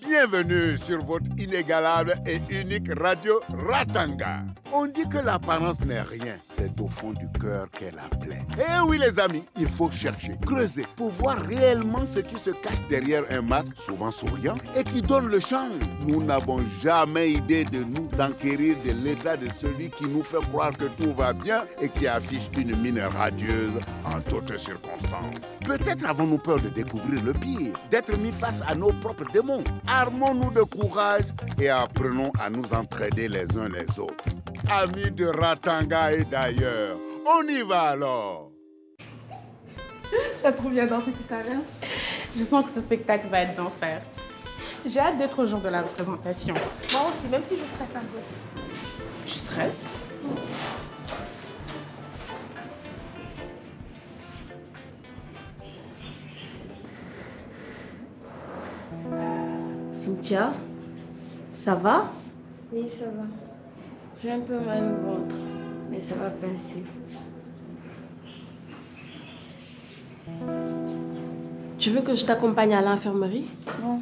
Bienvenue sur votre inégalable et unique radio Ratanga. On dit que l'apparence n'est rien, c'est au fond du cœur qu'est la plaie. Eh oui les amis, il faut chercher, creuser pour voir réellement ce qui se cache derrière un masque souvent souriant et qui donne le champ. Nous n'avons jamais idée de nous enquérir de l'état de celui qui nous fait croire que tout va bien et qui affiche une mine radieuse en toutes circonstances. Peut-être avons-nous peur de découvrir le pire, d'être mis face à nos propres démons. Armons-nous de courage et apprenons à nous entraider les uns les autres. Amis de Ratanga et d'ailleurs, on y va alors. T'as trop bien dansé tout à l'heure. Je sens que ce spectacle va être d'enfer. J'ai hâte d'être au jour de la représentation. Moi aussi, même si je stresse un peu. Je stresse. Cynthia, ça va? Oui, ça va. J'ai un peu mal au ventre, mais ça va passer. Tu veux que je t'accompagne à l'infirmerie? Non,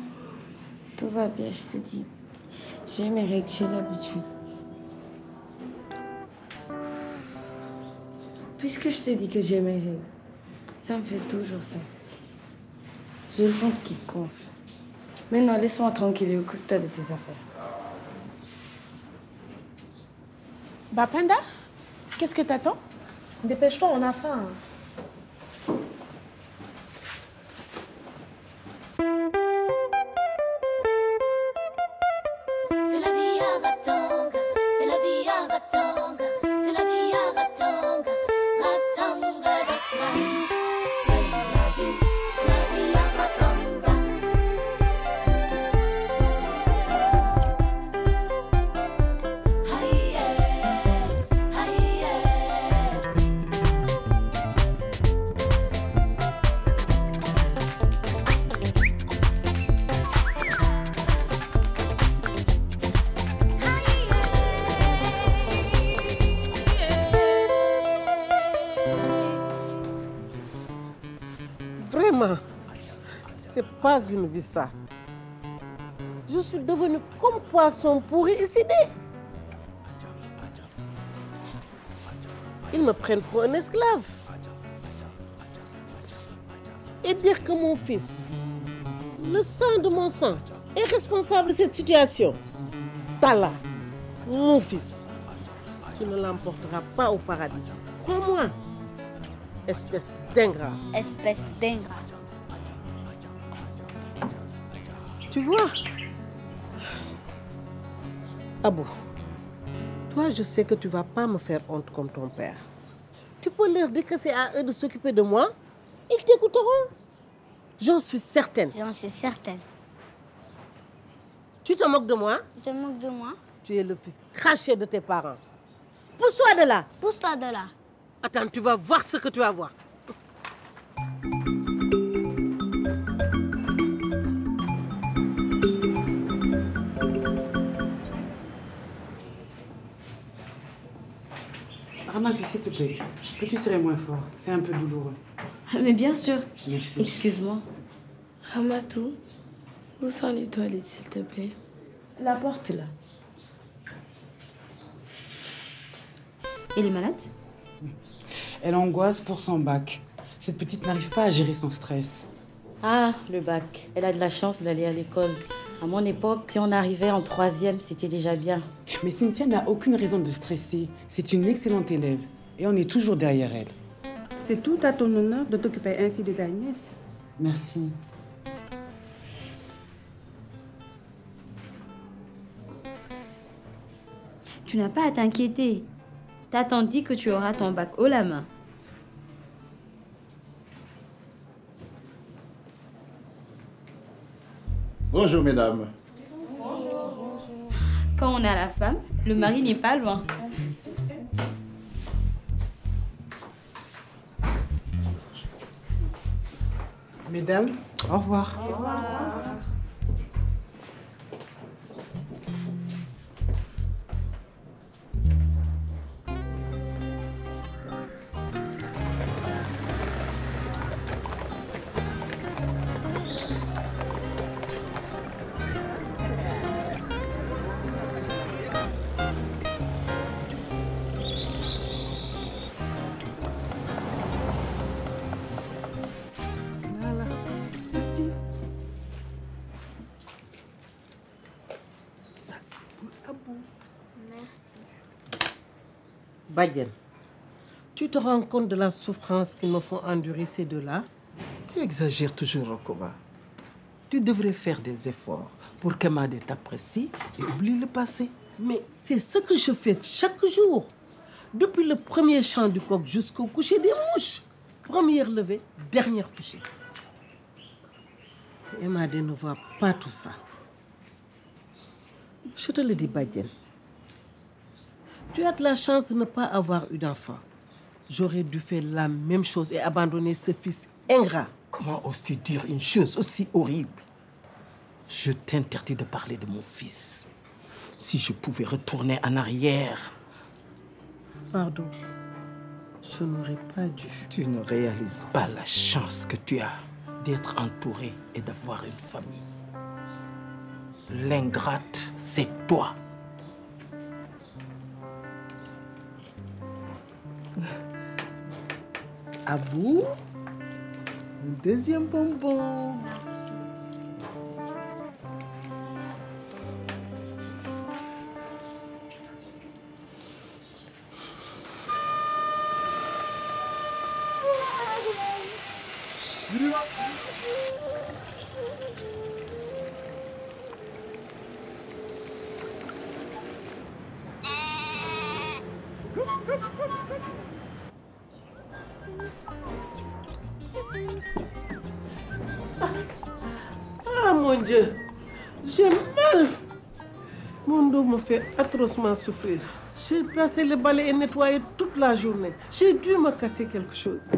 tout va bien, je te dis. J'ai mes règles, j'ai l'habitude. Puisque je te dis que j'ai mes règles, ça me fait toujours ça. J'ai le ventre qui gonfle. Maintenant, laisse-moi tranquille et occupe-toi de tes affaires. Bah, Panda, qu'est-ce que t'attends? Dépêche-toi, on a faim. C'est la vie à Ratanga, c'est la vie à Ratanga, c'est la vie à Ratanga, Ratanga, that's life. C'est la vie à Ratanga. Aïe, aïe, Vraiment, c'est pas une vie ça. Je suis devenue comme poisson pourri ici. Ils me prennent pour un esclave. Et dire que mon fils, le sang de mon sang, est responsable de cette situation. Tala, mon fils, tu ne l'emporteras pas au paradis. Crois-moi, espèce d'ingrat. Espèce d'ingrat. Tu vois, Abou, toi, je sais que tu ne vas pas me faire honte comme ton père. Tu peux leur dire que c'est à eux de s'occuper de moi. Ils t'écouteront. J'en suis certaine. J'en suis certaine. Tu te moques de moi? Tu te moques de moi? Tu es le fils craché de tes parents. Pousse-toi de là. Pousse-toi de là. Attends, tu vas voir ce que tu vas voir. Ramatou, s'il te plaît, que tu serais moins fort. C'est un peu douloureux. Mais bien sûr. Merci. Excuse-moi. Ramatou, où sont les toilettes, s'il te plaît? La porte là. Elle est malade? Elle angoisse pour son bac. Cette petite n'arrive pas à gérer son stress. Ah, le bac. Elle a de la chance d'aller à l'école. À mon époque, si on arrivait en 3e, c'était déjà bien. Mais Cynthia n'a aucune raison de stresser. C'est une excellente élève. Et on est toujours derrière elle. C'est tout à ton honneur de t'occuper ainsi de ta nièce. Merci. Tu n'as pas à t'inquiéter. T'attends dit que tu auras ton bac haut la main. Bonjour mesdames. Quand on a la femme, le mari n'est pas loin. Mesdames, au revoir. Au revoir. Badiane, tu te rends compte de la souffrance qu'ils me font endurer ces deux-là? Tu exagères toujours, Rokoba. Tu devrais faire des efforts pour qu'Emadé t'apprécie et oublie le passé. Mais c'est ce que je fais chaque jour. Depuis le premier chant du coq jusqu'au coucher des mouches. Première levée, dernière couchée. Emadé ne voit pas tout ça. Je te le dis, Badiane. Tu as de la chance de ne pas avoir eu d'enfant. J'aurais dû faire la même chose et abandonner ce fils ingrat. Comment oses-tu dire une chose aussi horrible? Je t'interdis de parler de mon fils. Si je pouvais retourner en arrière... Pardon. Je n'aurais pas dû. Tu ne réalises pas la chance que tu as d'être entouré et d'avoir une famille. L'ingrate, c'est toi. À vous, un deuxième bonbon. Ah mon Dieu, j'ai mal. Mon dos me fait atrocement souffrir. J'ai passé le balai et nettoyé toute la journée. J'ai dû me casser quelque chose.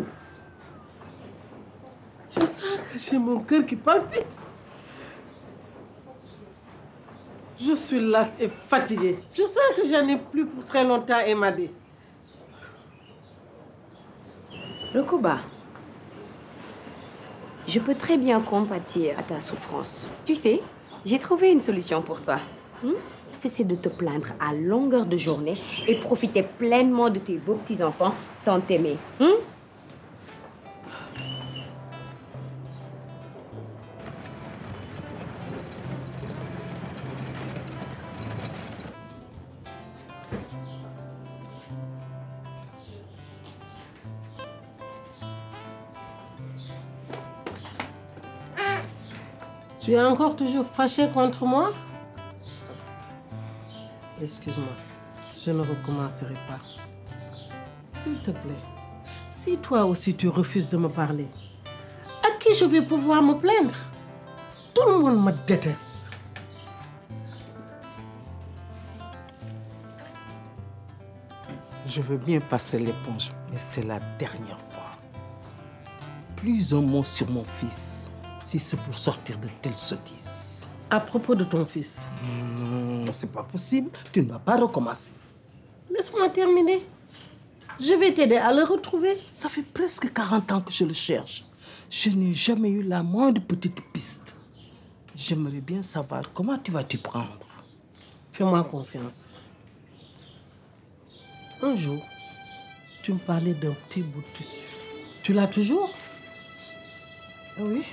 Je sens que j'ai mon cœur qui palpite. Je suis lasse et fatiguée. Je sens que j'en ai plus pour très longtemps, Emadé. Rokoba, je peux très bien compatir à ta souffrance. Tu sais, j'ai trouvé une solution pour toi. Cessez de te plaindre à longueur de journée et profiter pleinement de tes beaux petits-enfants tant aimés. Tu es encore toujours fâché contre moi? Excuse-moi, je ne recommencerai pas. S'il te plaît, si toi aussi tu refuses de me parler, à qui je vais pouvoir me plaindre? Tout le monde me déteste. Je veux bien passer l'éponge, mais c'est la dernière fois. Plus un mot sur mon fils, si c'est pour sortir de telles sottises. À propos de ton fils? Non, c'est pas possible. Tu ne vas pas recommencer. Laisse-moi terminer. Je vais t'aider à le retrouver. Ça fait presque 40 ans que je le cherche. Je n'ai jamais eu la moindre petite piste. J'aimerais bien savoir comment tu vas t'y prendre. Fais-moi confiance. Un jour, tu me parlais d'un petit bout de tissu. Tu l'as toujours? Oui.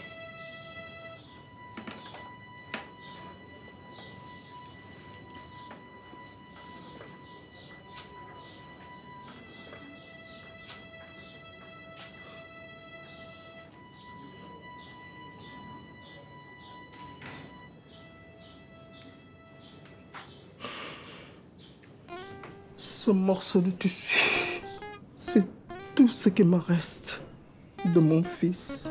Ce morceau de tissu, c'est tout ce qui me reste de mon fils.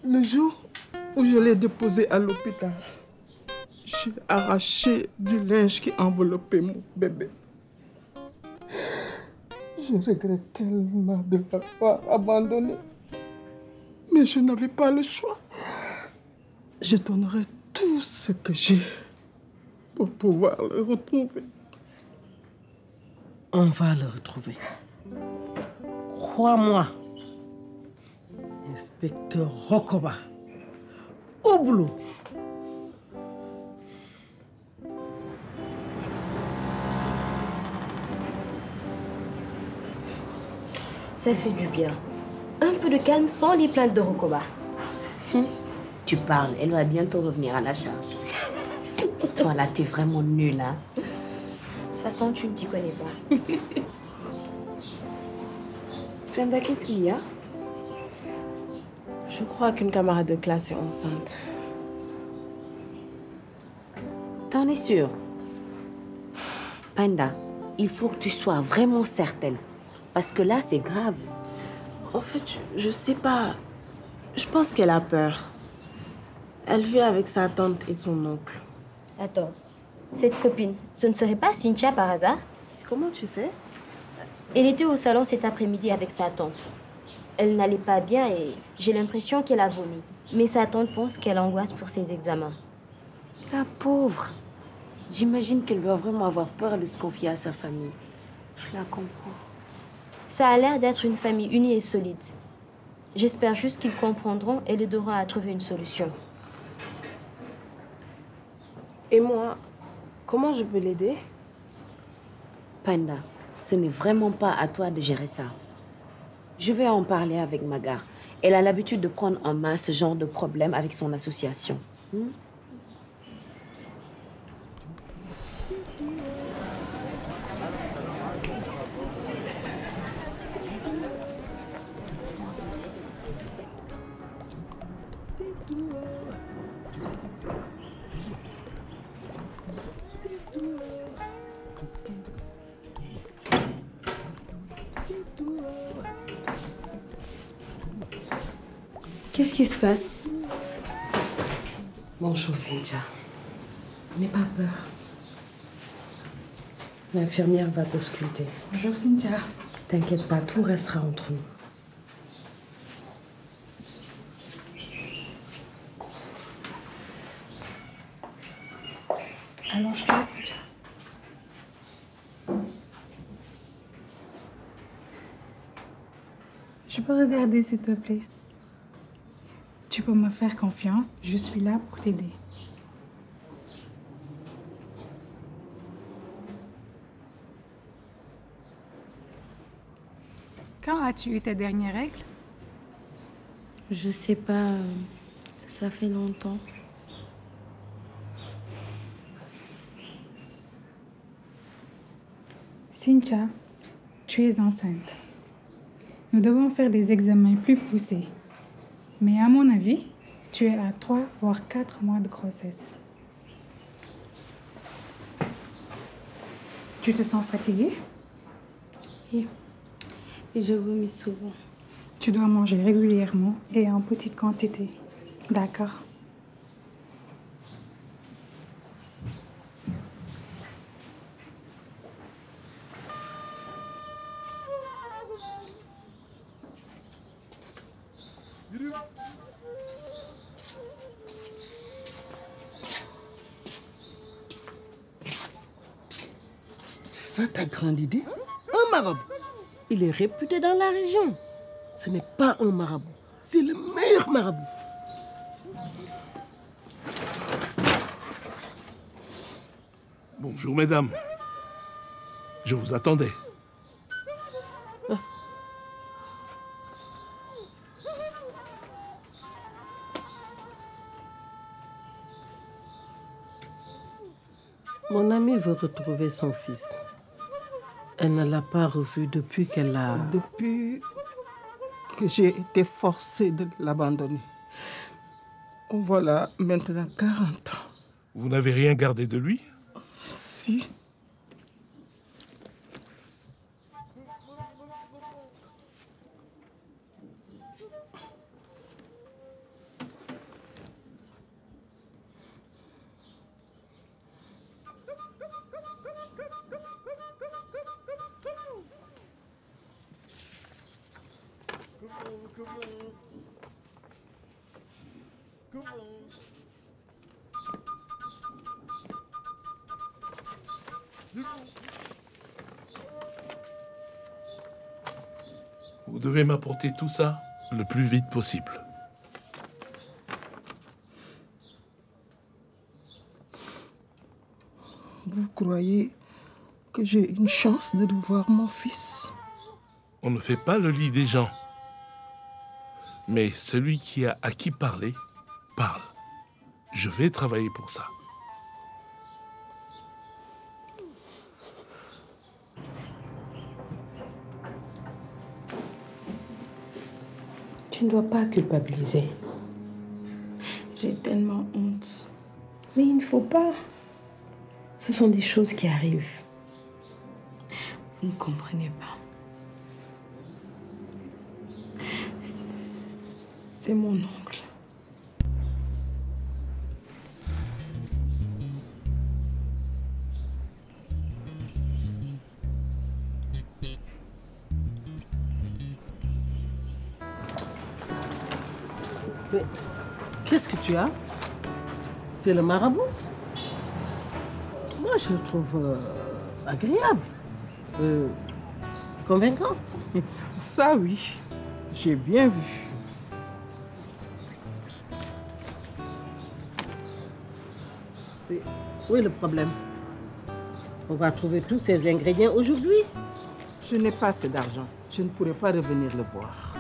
Le jour où je l'ai déposé à l'hôpital, j'ai arraché du linge qui enveloppait mon bébé. Je regrette tellement de l'avoir abandonné. Mais je n'avais pas le choix. Je donnerai tout ce que j'ai pour pouvoir le retrouver. On va le retrouver. Crois-moi. Inspecteur Rokoba. Au boulot. Ça fait du bien. Un peu de calme sans les plaintes de Rokoba. Tu parles, elle va bientôt revenir à la charge. Toi là, t'es vraiment nulle, hein? toute façon, tu ne t'y connais pas. Brenda, qu'est-ce qu'il y a? Je crois qu'une camarade de classe est enceinte. T'en es sûre? Penda, il faut que tu sois vraiment certaine. Parce que là, c'est grave. En fait, je sais pas. Je pense qu'elle a peur. Elle vit avec sa tante et son oncle. Attends, cette copine, ce ne serait pas Cynthia par hasard? Comment tu sais? Elle était au salon cet après-midi avec sa tante. Elle n'allait pas bien et j'ai l'impression qu'elle a vomi. Mais sa tante pense qu'elle angoisse pour ses examens. La pauvre. J'imagine qu'elle doit vraiment avoir peur de se confier à sa famille. Je la comprends. Ça a l'air d'être une famille unie et solide. J'espère juste qu'ils comprendront et l'aideront à trouver une solution. Et moi, comment je peux l'aider? Penda, ce n'est vraiment pas à toi de gérer ça. Je vais en parler avec Magar. Elle a l'habitude de prendre en main ce genre de problème avec son association. Qu'est-ce qui se passe? Bonjour, Cynthia. N'aie pas peur. L'infirmière va te sculpter. Bonjour Cynthia. T'inquiète pas, tout restera entre nous. Allonge-toi, Cynthia. Je peux regarder, s'il te plaît? Tu peux me faire confiance, je suis là pour t'aider. Quand as-tu eu tes dernières règles? Je sais pas, ça fait longtemps. Cynthia, tu es enceinte. Nous devons faire des examens plus poussés. Mais à mon avis, tu es à 3 voire 4 mois de grossesse. Tu te sens fatiguée? Oui. Et je vomis souvent. Tu dois manger régulièrement et en petite quantité. D'accord? C'est ça ta grande idée? Un marabout. Il est réputé dans la région. Ce n'est pas un marabout. C'est le meilleur marabout. Bonjour, mesdames. Je vous attendais. Mon amie veut retrouver son fils. Elle ne l'a pas revu depuis qu'elle a... Depuis que j'ai été forcée de l'abandonner. Voilà maintenant 40 ans. Vous n'avez rien gardé de lui? Si. Vous devez m'apporter tout ça le plus vite possible. Vous croyez que j'ai une chance de revoir mon fils? On ne fait pas le lit des gens. Mais celui qui a à qui parler, parle. Je vais travailler pour ça. Tu ne dois pas culpabiliser. J'ai tellement honte. Mais il ne faut pas. Ce sont des choses qui arrivent. Vous ne comprenez pas. C'est mon oncle. Mais qu'est-ce que tu as? C'est le marabout. Moi, je le trouve agréable, convaincant. Ça, oui, j'ai bien vu. Où est le problème? On va trouver tous ces ingrédients aujourd'hui. Je n'ai pas assez d'argent. Je ne pourrai pas revenir le voir.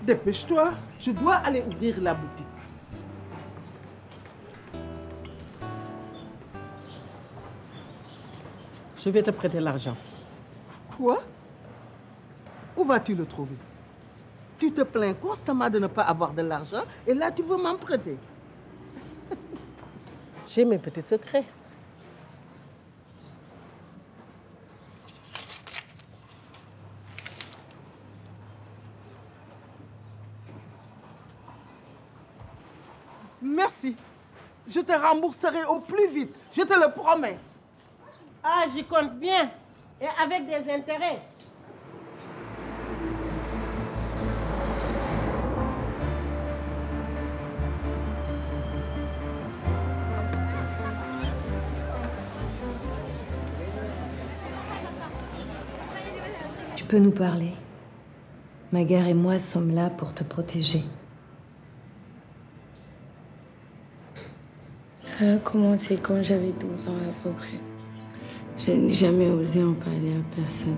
Dépêche-toi, je dois aller ouvrir la boutique. Je vais te prêter l'argent. Quoi? Où vas-tu le trouver? Tu te plains constamment de ne pas avoir de l'argent et là tu veux m'en prêter. J'ai mes petits secrets. Merci. Je te rembourserai au plus vite. Je te le promets. Ah, j'y compte bien. Et avec des intérêts. Tu peux nous parler. Magar et moi sommes là pour te protéger. Ça a commencé quand j'avais 12 ans à peu près. Je n'ai jamais osé en parler à personne.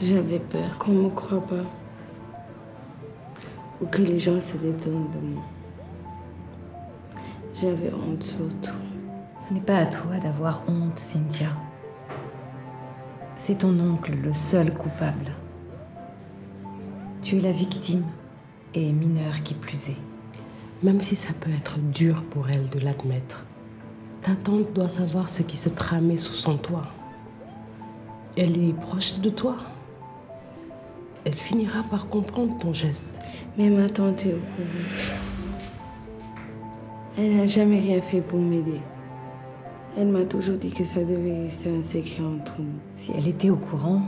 J'avais peur qu'on ne me croie pas. Ou que les gens se détournent de moi. J'avais honte surtout. Ce n'est pas à toi d'avoir honte, Cynthia. C'est ton oncle le seul coupable. Tu es la victime et mineure qui plus est. Même si ça peut être dur pour elle de l'admettre, ta tante doit savoir ce qui se tramait sous son toit. Elle est proche de toi. Elle finira par comprendre ton geste. Mais ma tante est au courant. Elle n'a jamais rien fait pour m'aider. Elle m'a toujours dit que ça devait rester un secret entre nous. Si elle était au courant,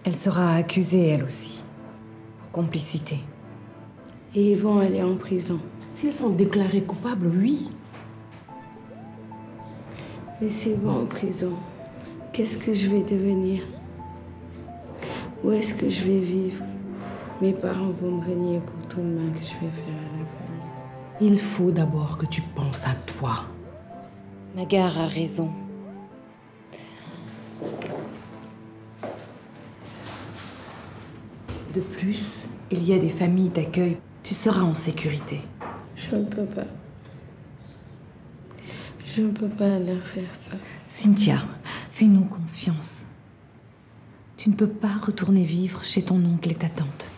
elle sera accusée elle aussi, pour complicité. Et ils vont aller en prison. S'ils sont déclarés coupables, oui. Mais s'ils vont en prison, qu'est-ce que je vais devenir? Où est-ce que je vais vivre? Mes parents vont me renier pour tout le mal que je vais faire à la famille. Il faut d'abord que tu penses à toi. Magar a raison. De plus, il y a des familles d'accueil. Tu seras en sécurité. Je ne peux pas. Je ne peux pas leur faire ça. Cynthia, fais-nous confiance. Tu ne peux pas retourner vivre chez ton oncle et ta tante.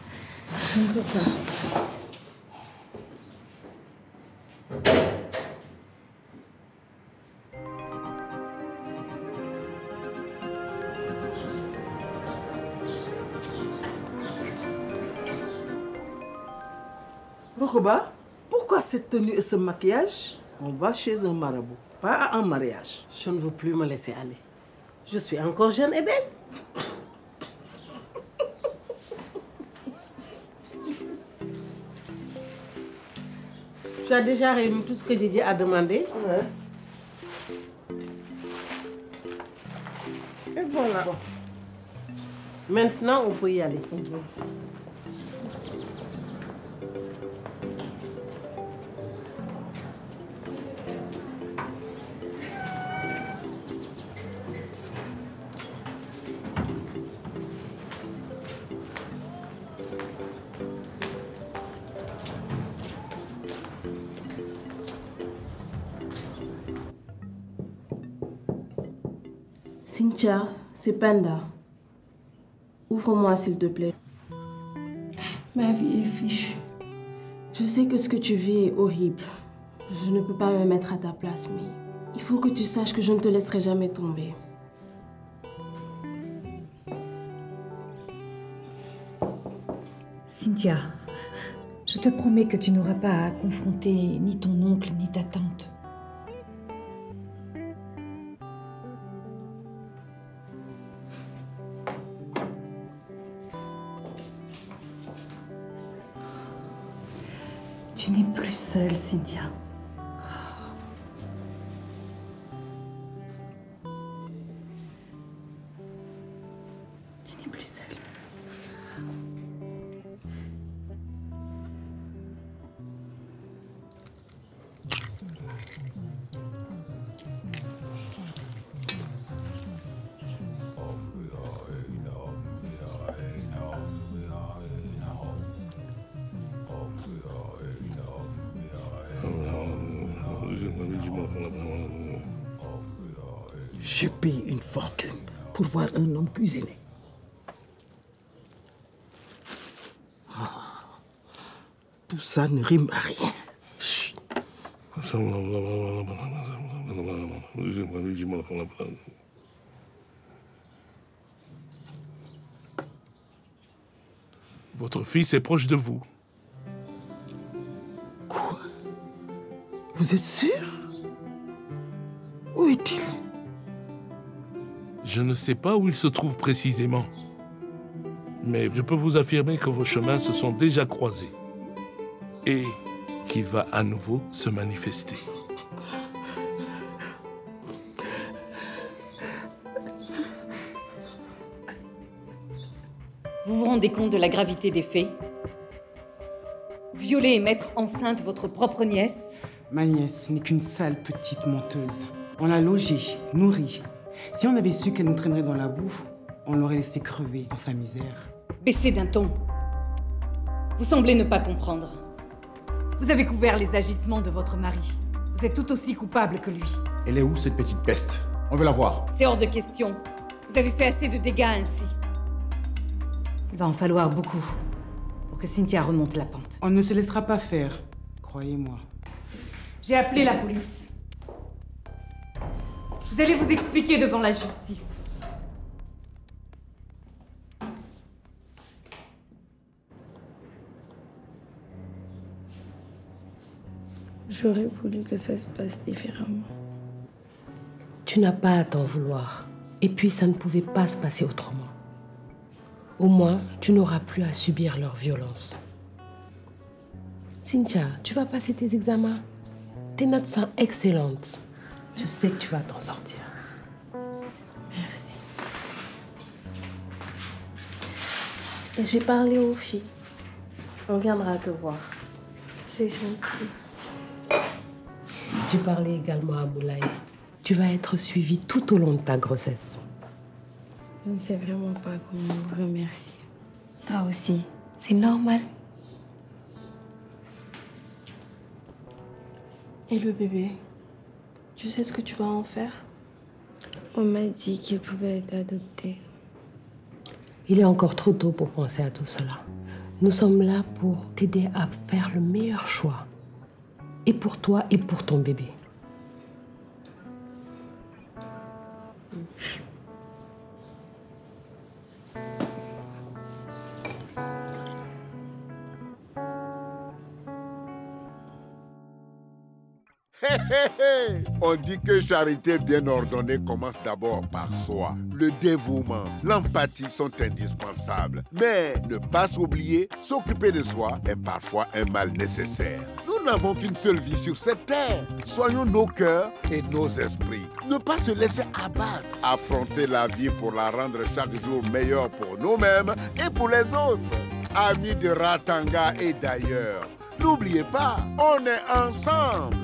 Je ne peux pas. Rokoba, pourquoi cette tenue et ce maquillage? On va chez un marabout, pas à un mariage. Je ne veux plus me laisser aller. Je suis encore jeune et belle. Tu as déjà réuni tout ce que Didier a demandé? Ouais. Et voilà. Maintenant, on peut y aller. Cynthia, c'est Penda. Ouvre-moi s'il te plaît. Ma vie est fichue. Je sais que ce que tu vis est horrible. Je ne peux pas me mettre à ta place, mais il faut que tu saches que je ne te laisserai jamais tomber. Cynthia, je te promets que tu n'auras pas à confronter ni ton oncle ni ta tante. Tu n'es plus seule, Cynthia. Tu n'es plus seule. Je paye une fortune pour voir un homme cuisiner. Tout ça ne rime à rien. Chut. Votre fils est proche de vous. Quoi? Vous êtes sûr? Où est-il? Je ne sais pas où il se trouve précisément. Mais je peux vous affirmer que vos chemins se sont déjà croisés. Et qu'il va à nouveau se manifester. Vous vous rendez compte de la gravité des faits? Violer et mettre enceinte votre propre nièce? Ma nièce n'est qu'une sale petite menteuse. On l'a logée, nourrie. Si on avait su qu'elle nous traînerait dans la boue, on l'aurait laissée crever dans sa misère. Baissez d'un ton. Vous semblez ne pas comprendre. Vous avez couvert les agissements de votre mari. Vous êtes tout aussi coupable que lui. Elle est où, cette petite peste? On veut la voir. C'est hors de question. Vous avez fait assez de dégâts ainsi. Il va en falloir beaucoup pour que Cynthia remonte la pente. On ne se laissera pas faire, croyez-moi. J'ai appelé la police. Vous allez vous expliquer devant la justice. J'aurais voulu que ça se passe différemment. Tu n'as pas à t'en vouloir. Et puis, ça ne pouvait pas se passer autrement. Au moins, tu n'auras plus à subir leur violence. Cynthia, tu vas passer tes examens. Tes notes sont excellentes. Je sais que tu vas t'en sortir. Merci. Et j'ai parlé aux filles. On viendra te voir. C'est gentil. J'ai parlé également à Moulay. Tu vas être suivie tout au long de ta grossesse. Je ne sais vraiment pas comment vous remercier. Toi aussi, c'est normal. Et le bébé? Tu sais ce que tu vas en faire? On m'a dit qu'il pouvait être adopté. Il est encore trop tôt pour penser à tout cela. Nous sommes là pour t'aider à faire le meilleur choix. Et pour toi et pour ton bébé. On dit que charité bien ordonnée commence d'abord par soi. Le dévouement, l'empathie sont indispensables. Mais ne pas s'oublier, s'occuper de soi est parfois un mal nécessaire. Nous n'avons qu'une seule vie sur cette terre. Soignons nos cœurs et nos esprits. Ne pas se laisser abattre. Affronter la vie pour la rendre chaque jour meilleure pour nous-mêmes et pour les autres. Amis de Ratanga et d'ailleurs, n'oubliez pas, on est ensemble.